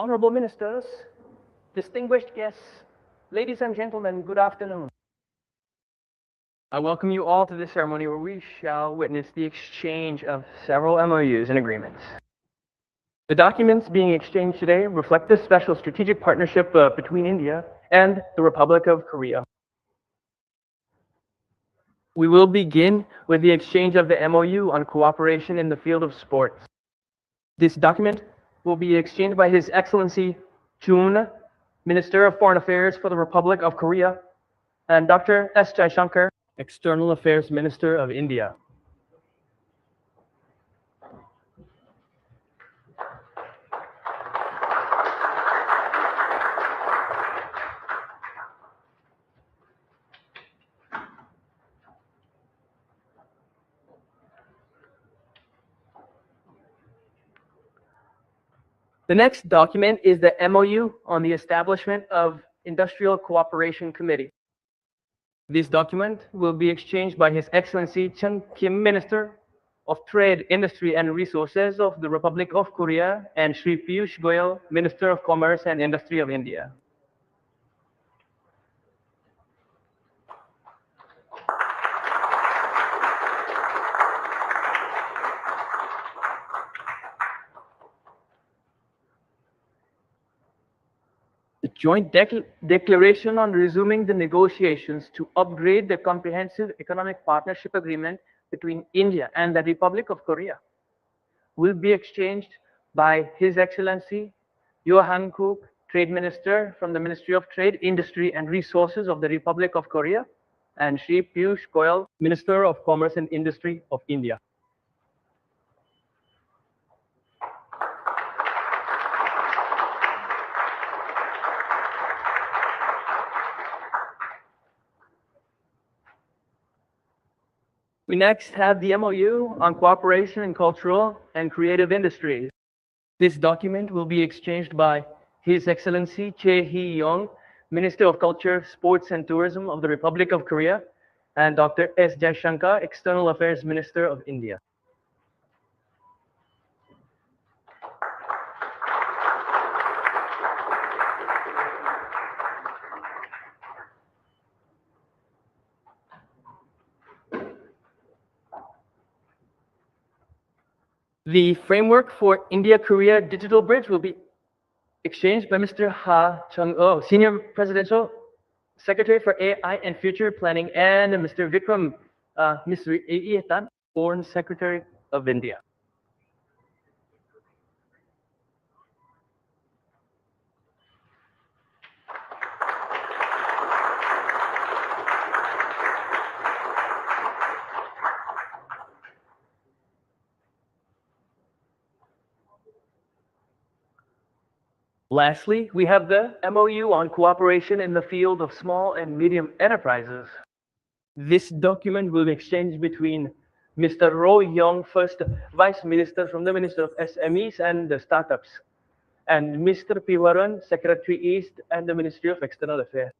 Honorable Ministers, distinguished guests, ladies and gentlemen, good afternoon. I welcome you all to this ceremony where we shall witness the exchange of several MOUs and agreements. The documents being exchanged today reflect the special strategic partnership between India and the Republic of Korea. We will begin with the exchange of the MOU on cooperation in the field of sports. This document will be exchanged by His Excellency Chun, Minister of Foreign Affairs for the Republic of Korea, and Dr. S. Jaishankar, External Affairs Minister of India. The next document is the MOU on the establishment of Industrial Cooperation Committee. This document will be exchanged by His Excellency Chen Kim, Minister of Trade, Industry and Resources of the Republic of Korea, and Shri Piyush Goyal, Minister of Commerce and Industry of India. The joint declaration on resuming the negotiations to upgrade the Comprehensive Economic Partnership Agreement between India and the Republic of Korea will be exchanged by His Excellency Yo Han-kook, Trade Minister from the Ministry of Trade, Industry and Resources of the Republic of Korea, and Shri Piyush Goyal, Minister of Commerce and Industry of India. We next have the MOU on cooperation in cultural and creative industries. This document will be exchanged by His Excellency Choi Hee-young, Minister of Culture, Sports and Tourism of the Republic of Korea, and Dr. S. Jaishankar, External Affairs Minister of India. The framework for India-Korea Digital Bridge will be exchanged by Mr. Ha Chung-oh, Senior Presidential Secretary for AI and Future Planning, and Mr. Vikram Misri, Foreign Secretary of India. Lastly, we have the MOU on cooperation in the field of small and medium enterprises. This document will be exchanged between Mr. Ro Young, First Vice Minister from the Ministry of SMEs and the Startups, and Mr. Piwaran, Secretary East and the Ministry of External Affairs.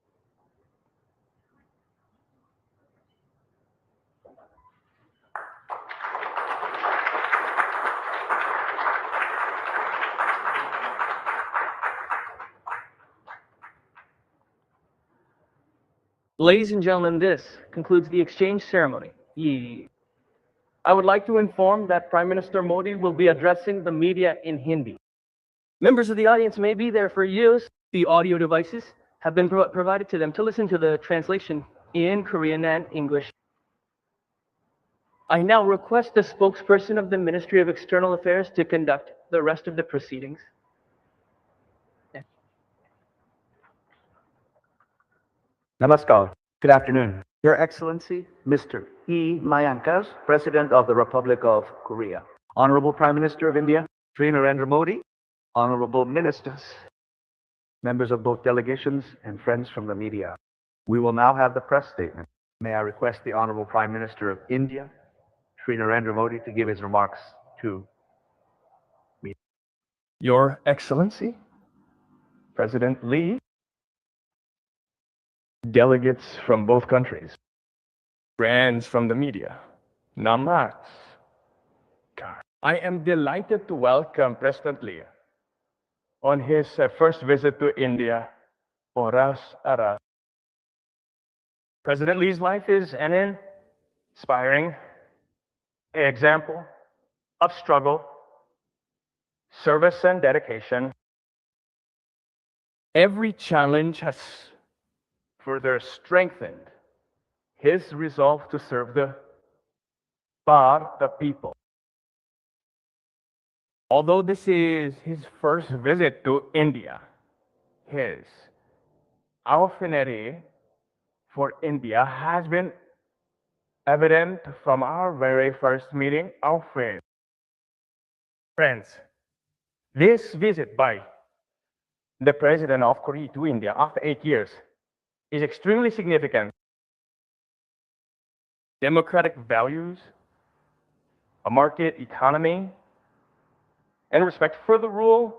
Ladies and gentlemen, this concludes the exchange ceremony. I would like to inform that Prime Minister Modi will be addressing the media in Hindi. Members of the audience may be there for use. The audio devices have been provided to them to listen to the translation in Korean and English. I now request the spokesperson of the Ministry of External Affairs to conduct the rest of the proceedings. Namaskar. Good afternoon. Your Excellency, Mr. E. Mayankas, President of the Republic of Korea. Honorable Prime Minister of India, Sri Narendra Modi, Honorable Ministers, members of both delegations, and friends from the media. We will now have the press statement. May I request the Honorable Prime Minister of India, Sri Narendra Modi, to give his remarks to me. Your Excellency, President Lee, delegates from both countries, friends from the media, Namaskar. I am delighted to welcome President Lee on his first visit to India, Oras Aras. President Lee's life is an inspiring example of struggle, service, and dedication. Every challenge has further strengthened his resolve to serve the Bharat, the people. Although this is his first visit to India, his affinity for India has been evident from our very first meeting of faith. Friends, this visit by the President of Korea to India after 8 years is extremely significant. Democratic values, a market economy, and respect for the rule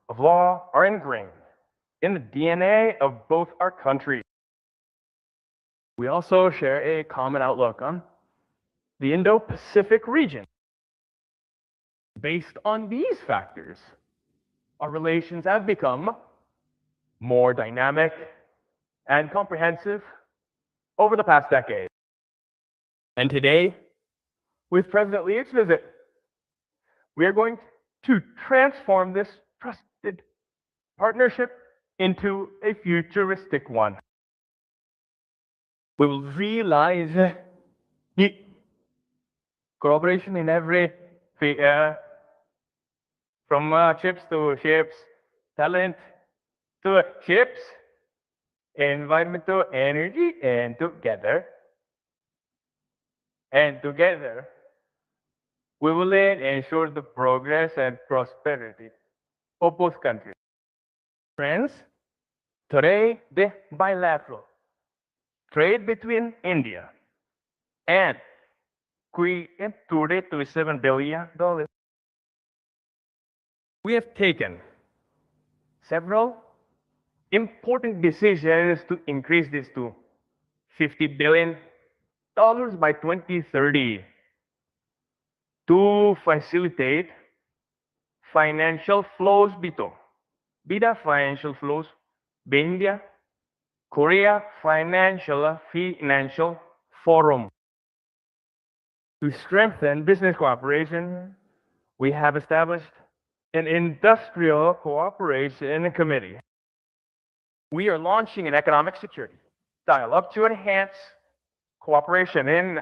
of law are ingrained in the DNA of both our countries. We also share a common outlook on the Indo-Pacific region. Based on these factors, our relations have become more dynamic and comprehensive over the past decade. And today, with President Lee's visit, we are going to transform this trusted partnership into a futuristic one. We will realize the cooperation in every sphere, from chips to ships, talent to ships, environment to energy, and together, we will ensure the progress and prosperity of both countries. Friends, today the bilateral trade between India and Korea today to $7 billion. We have taken several important decisions to increase this to $50 billion by 2030 to facilitate financial flows bida financial flows India Korea Financial Forum. To strengthen business cooperation, we have established an industrial cooperation committee. We are launching an economic security dialogue to enhance cooperation in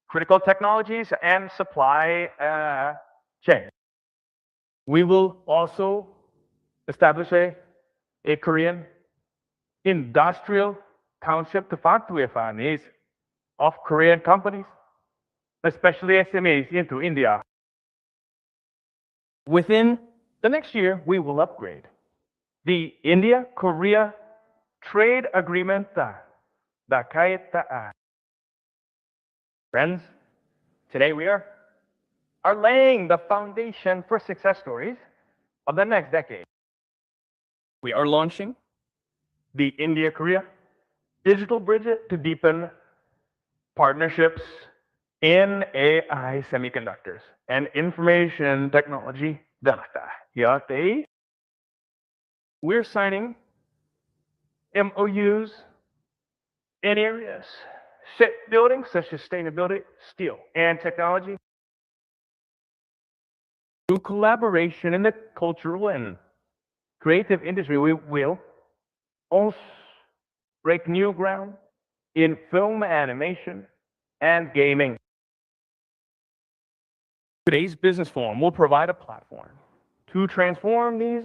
critical technologies and supply chain. We will also establish a Korean industrial council to facilitate needs of Korean companies, especially SMEs, into India. Within the next year, we will upgrade the India-Korea trade agreement. Friends, today we are laying the foundation for success stories of the next decade. We are launching the India-Korea Digital Bridge to deepen partnerships in AI semiconductors and information technology data. We're signing MOUs in areas shipbuilding, such as sustainability, steel, and technology. Through collaboration in the cultural and creative industry, we will also break new ground in film animation and gaming. Today's business forum will provide a platform to transform these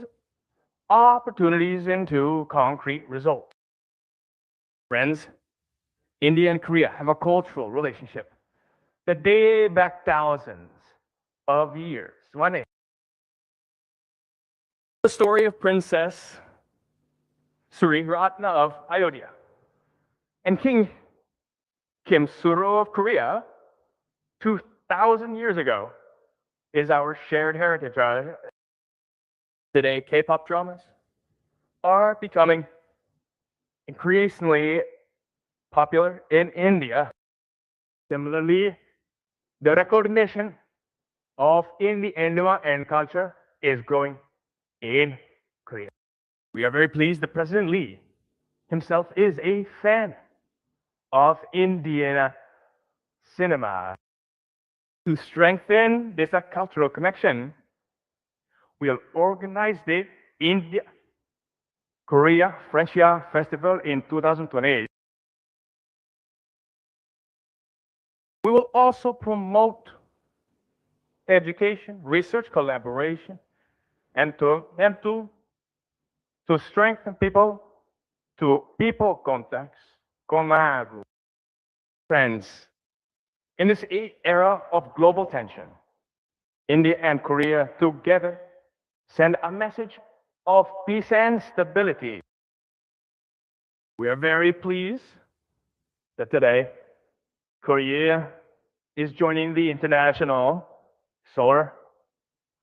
opportunities into concrete results. Friends, India and Korea have a cultural relationship that dates back thousands of years. The story of Princess Sri Ratna of Ayodhya and King Kim Suro of Korea 2,000 years ago is our shared heritage. Today, K-pop dramas are becoming increasingly popular in India. Similarly, the recognition of Indian and culture is growing in Korea. We are very pleased that President Lee himself is a fan of Indian cinema. To strengthen this cultural connection, we will organize the India Korea Friendship Festival in 2028. We will also promote education, research, collaboration, and to strengthen people to people contacts, collaborate. Friends, in this era of global tension, India and Korea together send a message of peace and stability. We are very pleased that today Korea is joining the International Solar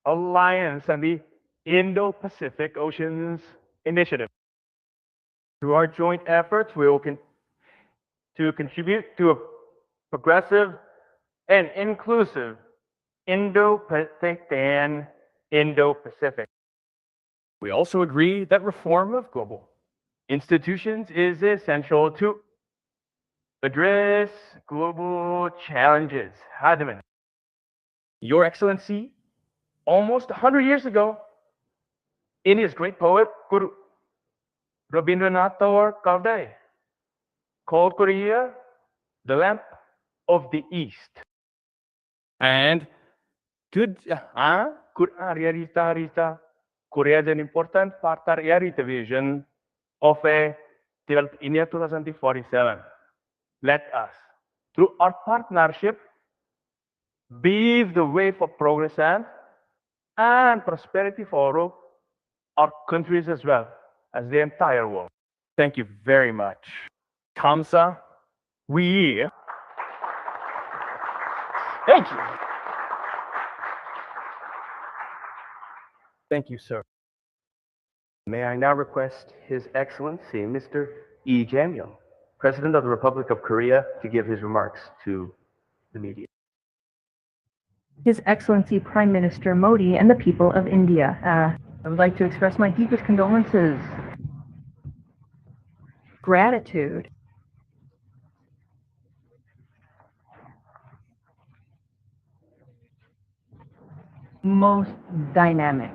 Alliance and the Indo-Pacific Oceans Initiative. Through our joint efforts, we will to contribute to a progressive and inclusive Indo-Pacific and Indo-Pacific. We also agree that reform of global institutions is essential to address global challenges. Hadaman, Your Excellency, almost 100 years ago, India's great poet Guru Rabindranath Tagore called Korea the lamp of the East. And could Korea is an important part of the vision of a developed India 2047. Let us, through our partnership, be the way for progress and prosperity for all our countries as well as the entire world. Thank you very much. Kamsa, we. Thank you. Thank you, sir. May I now request His Excellency, Mr. Myung, President of the Republic of Korea, to give his remarks to the media. His Excellency Prime Minister Modi and the people of India. I would like to express my deepest condolences, gratitude, most dynamic,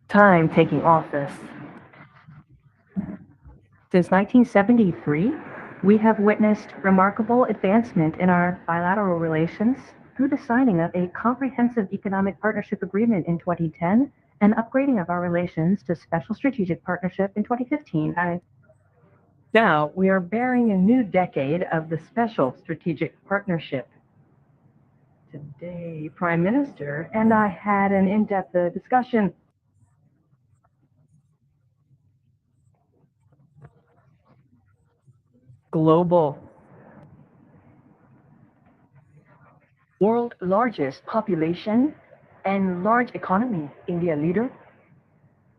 time taking office. Since 1973, we have witnessed remarkable advancement in our bilateral relations through the signing of a comprehensive economic partnership agreement in 2010 and upgrading of our relations to special strategic partnership in 2015. Now, we are bearing a new decade of the special strategic partnership. Today, Prime Minister and I had an in-depth discussion. Global. World largest population and large economy, India leader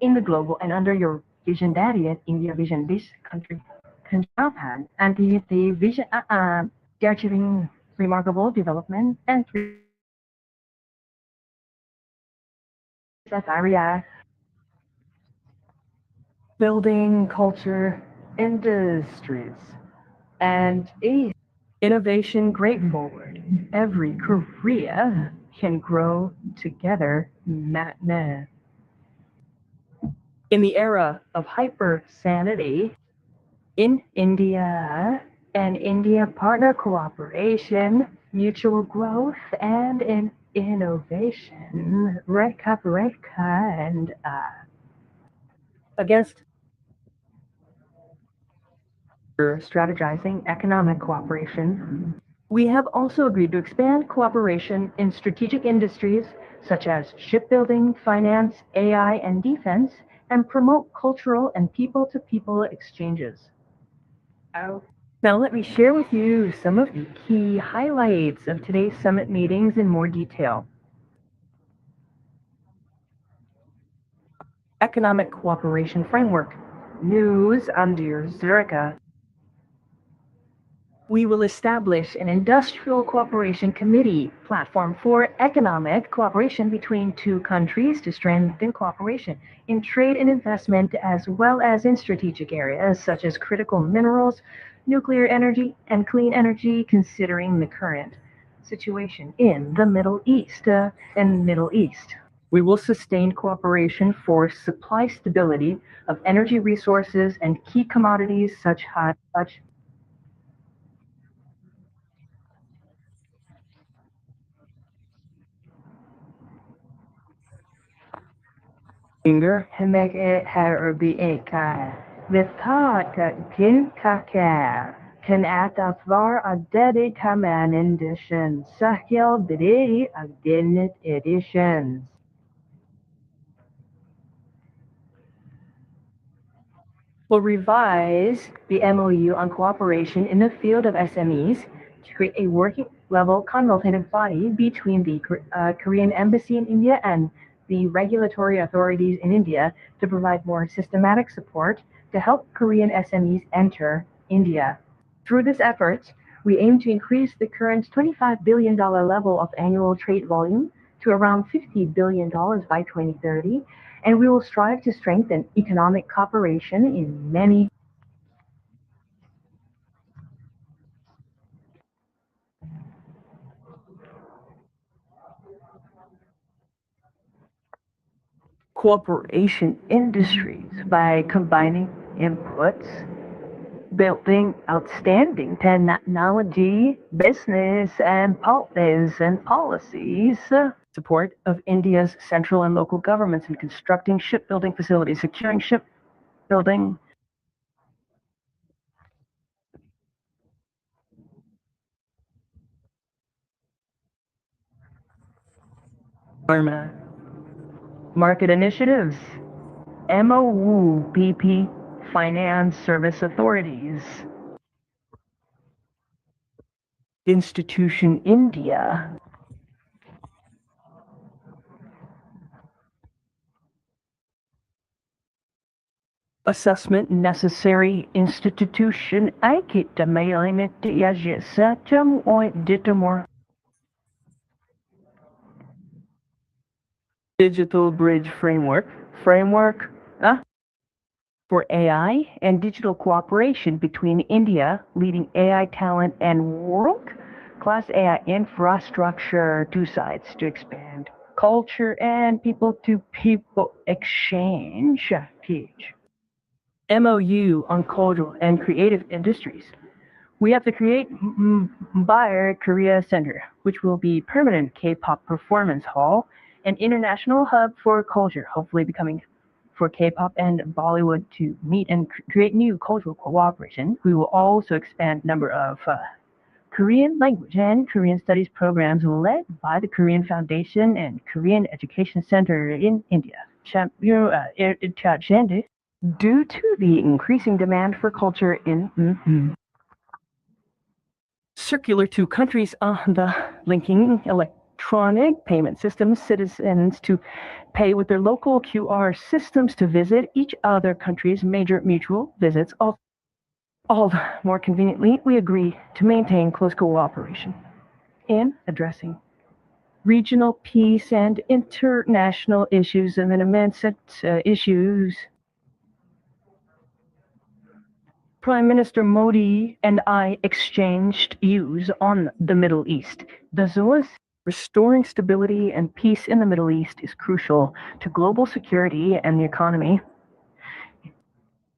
in the global and under your vision daddy at India vision this country Japan and the vision they are achieving remarkable development and that area building culture industries and innovation great forward. Every Korea can grow together. In the era of hyper sanity, in India and India partner cooperation, mutual growth, and in innovation, and against strategizing economic cooperation. We have also agreed to expand cooperation in strategic industries such as shipbuilding, finance, AI, and defense, and promote cultural and people-to-people exchanges. Now let me share with you some of the key highlights of today's summit meetings in more detail. Economic Cooperation Framework. News under Zurich. We will establish an industrial cooperation committee platform for economic cooperation between two countries to strengthen cooperation in trade and investment, as well as in strategic areas such as critical minerals, nuclear energy, and clean energy, considering the current situation in the Middle East. We will sustain cooperation for supply stability of energy resources and key commodities such Finger Hemek Herbieka Vithaka Kinkaka can atafar a dedi kaman edition Sahyel Bidi Agdinit editions. Will revise the MOU on cooperation in the field of SMEs to create a working level consultative body between the Korean Embassy in India and the regulatory authorities in India to provide more systematic support to help Korean SMEs enter India. Through this effort, we aim to increase the current $25 billion level of annual trade volume to around $50 billion by 2030, and we will strive to strengthen economic cooperation in many cooperation industries by combining inputs, building outstanding technology, business, and policies. Support of India's central and local governments in constructing shipbuilding facilities, securing shipbuilding Pharma market initiatives, MOU, BP, finance service authorities, institution India, assessment necessary institution digital bridge framework for AI and digital cooperation between India, leading AI talent, and world-class AI infrastructure, two sides to expand culture and people-to-people exchange. MOU on cultural and creative industries. We have to create Bayer Korea Center, which will be permanent K-pop performance hall, an international hub for culture, hopefully becoming for K-pop and Bollywood to meet and create new cultural cooperation. We will also expand number of Korean language and Korean studies programs led by the Korean Foundation and Korean Education Center in India. Due to the increasing demand for culture in circular to countries on the linking electronic payment systems, citizens to pay with their local QR systems to visit each other country's major mutual visits. All more conveniently, we agree to maintain close cooperation in addressing regional peace and international issues and immense issues. Prime Minister Modi and I exchanged views on the Middle East. Restoring stability and peace in the Middle East is crucial to global security and the economy.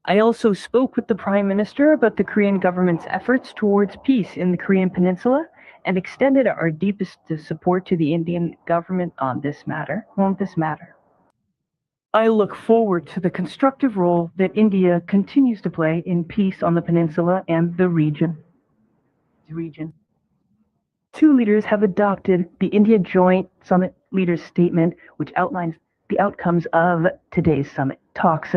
I also spoke with the Prime Minister about the Korean government's efforts towards peace in the Korean Peninsula and extended our deepest support to the Indian government on this matter. I look forward to the constructive role that India continues to play in peace on the peninsula and the region. Two leaders have adopted the India Joint Summit Leaders Statement, which outlines the outcomes of today's summit talks.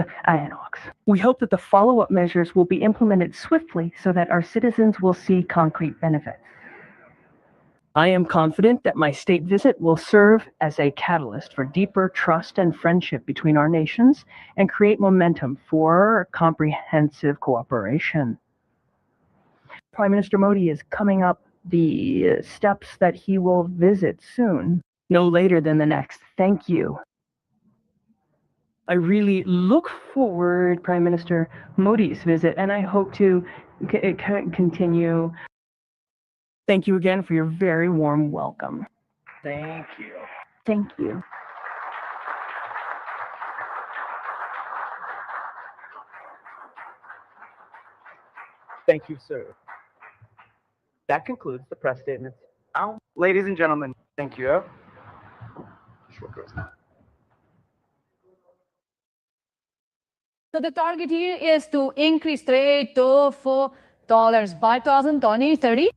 We hope that the follow-up measures will be implemented swiftly so that our citizens will see concrete benefits. I am confident that my state visit will serve as a catalyst for deeper trust and friendship between our nations and create momentum for comprehensive cooperation. Prime Minister Modi is coming up the steps that he will visit soon, no later than the next. Thank you. I really look forward, Prime Minister Modi's visit, and I hope to continue. Thank you again for your very warm welcome. Thank you. Thank you. Thank you, sir. That concludes the press statement. Now, ladies and gentlemen, thank you. So the target here is to increase trade to $4 by 2030.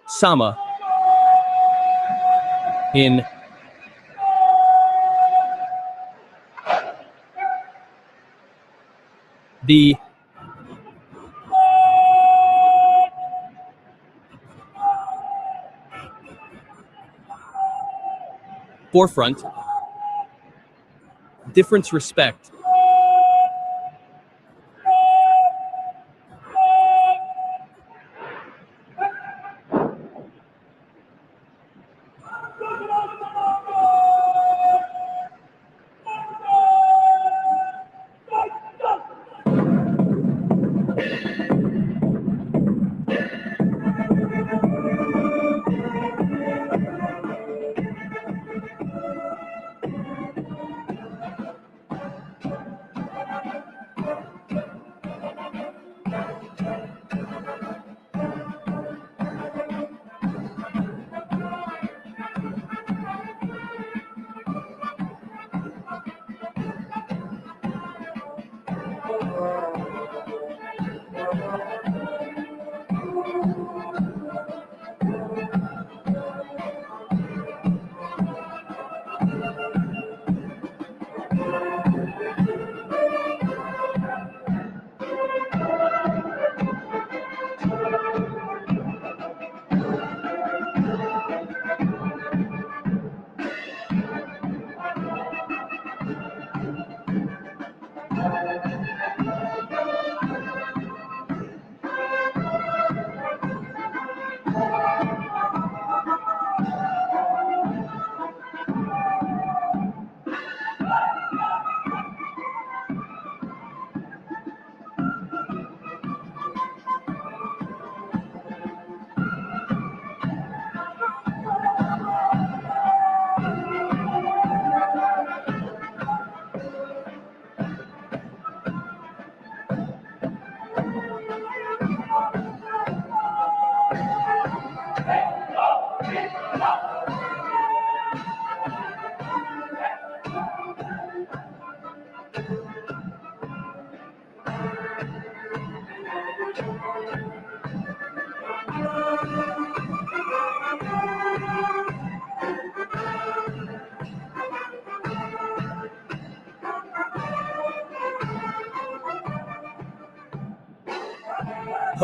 Sama in the forefront, difference respect.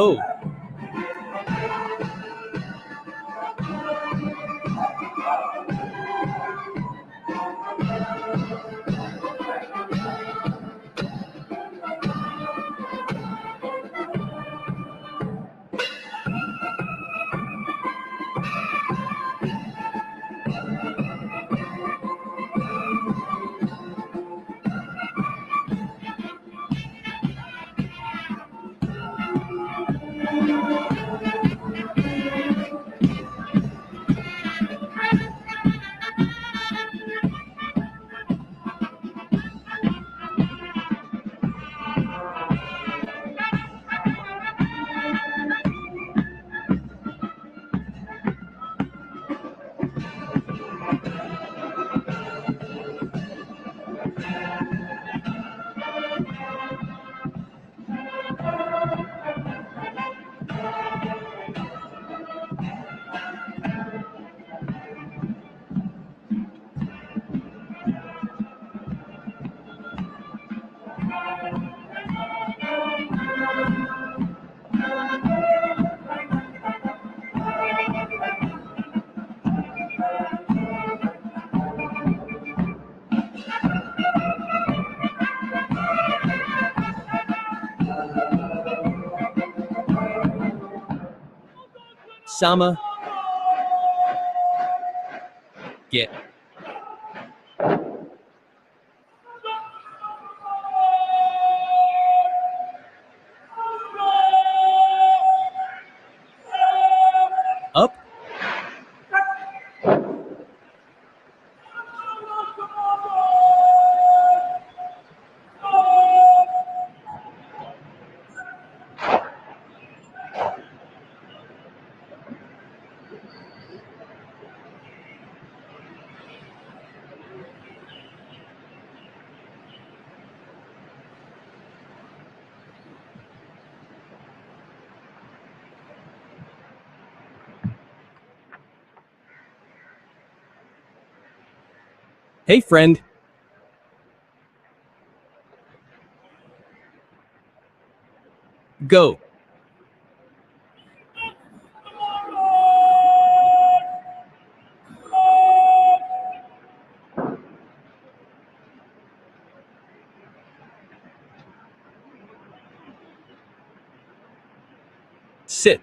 Ho. Sama. Get. Up. Hey, friend. Go. Sit.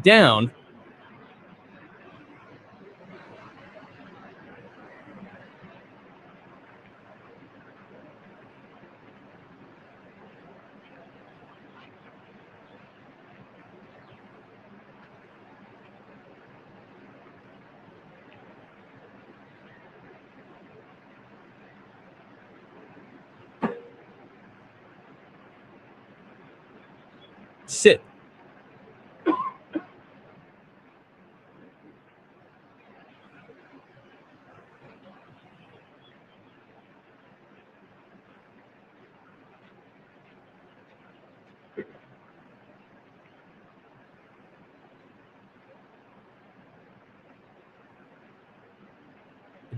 Down. Sit.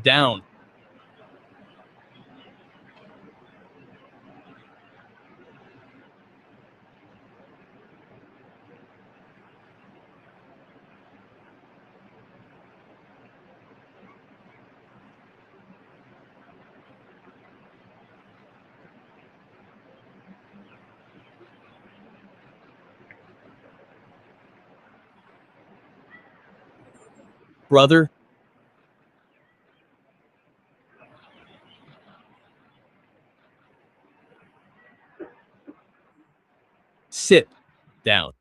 Down. Brother. Sit. Down.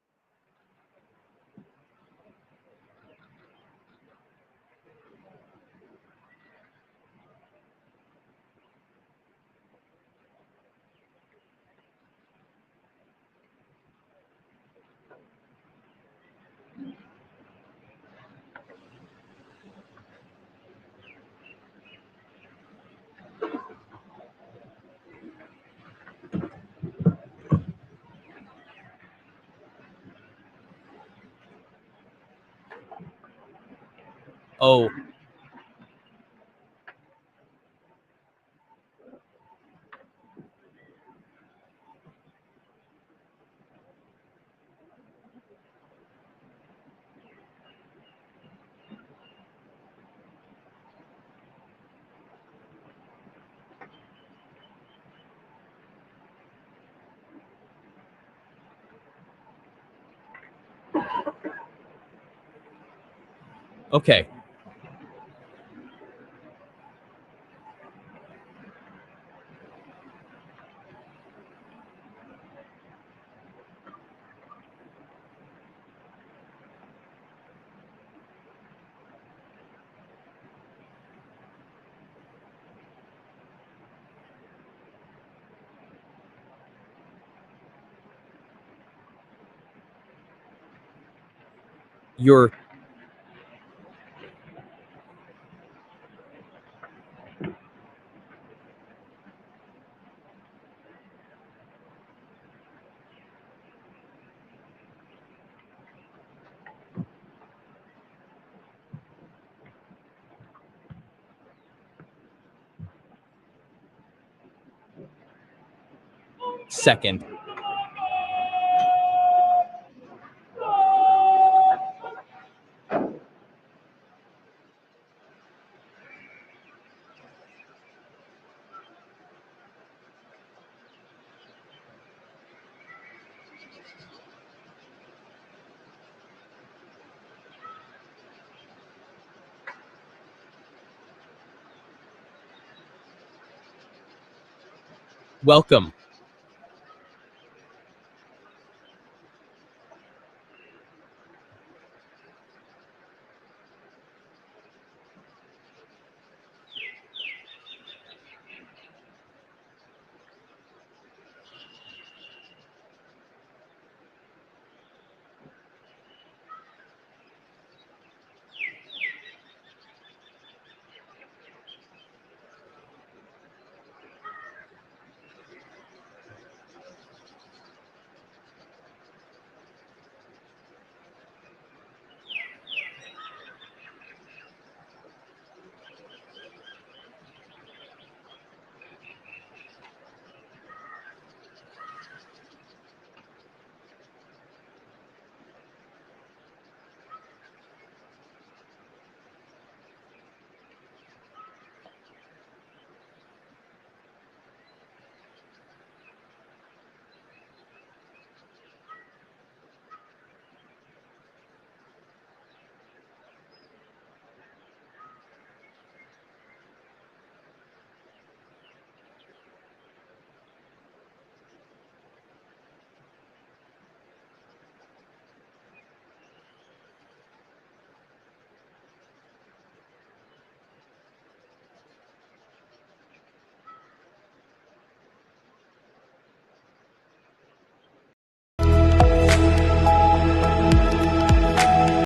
Oh, okay. You're second. Welcome.